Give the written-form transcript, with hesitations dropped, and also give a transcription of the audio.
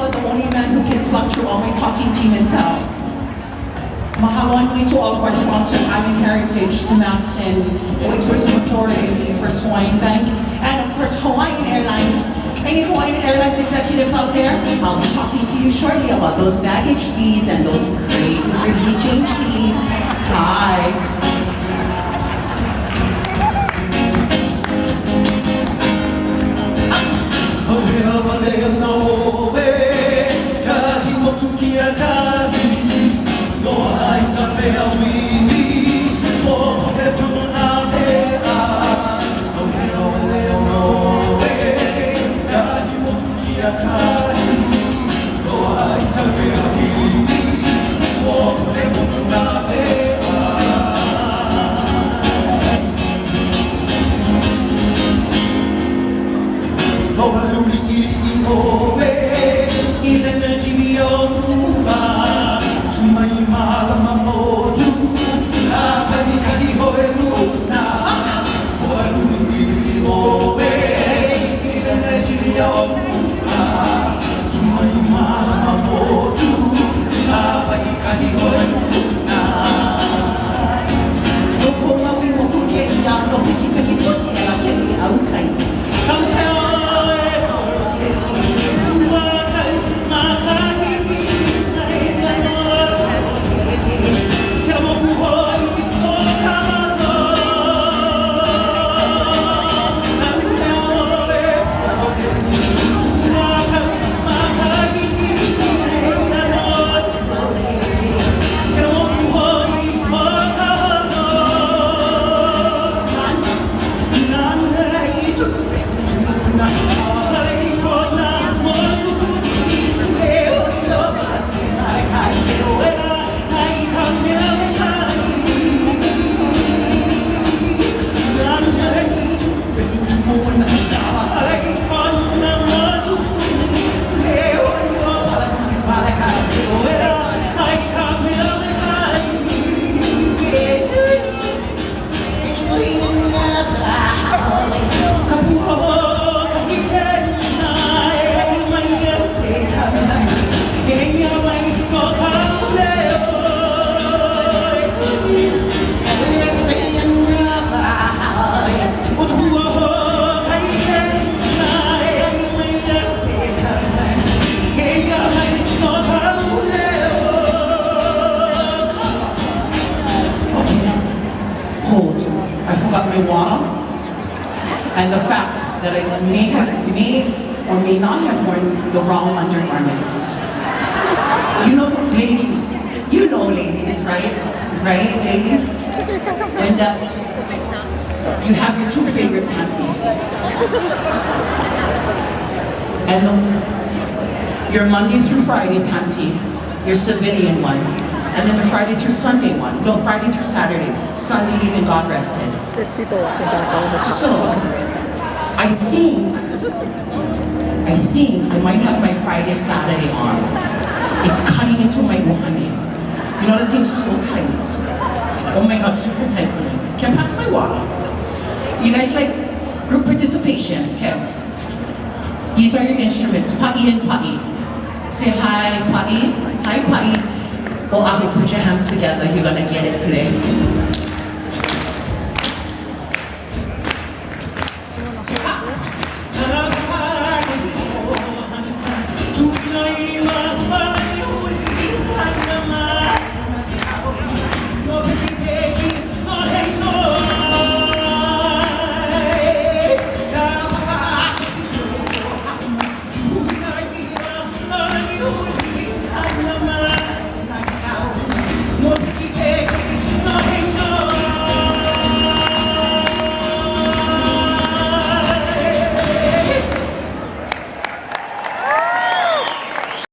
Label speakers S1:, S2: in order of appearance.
S1: about the only man who can talk through all my talking Pimental. Mahalo nui to all of our sponsors, Island Heritage, Matson, Hawaii Tourism Authority, First Hawaiian Bank, and of course Hawaiian Airlines. Any Hawaiian Airlines executives out there? I'll be talking to you shortly about those baggage fees and those crazy change fees. Hi. Kahi Moku kia Kahi Noa ai sa whea wini O he puna mea O he oa lea noe Kahi Moku kia Kahi Noa ai sa whea wini O he puna mea Noa luli i oe Ilena jimi o mua Tumai malama motu Kahi kahi hoe luna Hoa luli i oe Ilena jimi o mua Tumai malama motu Kahi kahi hoe luna Noko maui moku ke ia No piki piki posi ela ke i au kai And the fact that I may or may not have worn the wrong undergarments. You know, ladies, right? Right, ladies? When you have your two favorite panties. And your Monday through Friday panty, your civilian one. And then the Friday through Sunday one. No, Friday through Saturday. Sunday even God rested.
S2: There's people walking back all the time.
S1: So, I think I might have my Friday, Saturday on. It's cutting into my mohani. You know, the thing's so tight. Oh my God, super tight for me. Can I pass my water? You guys like group participation, okay? These are your instruments, pa'i and pa'i. Say hi, pa'i. Hi, pa'i. Oh, Abby, put your hands together. You're gonna get it today.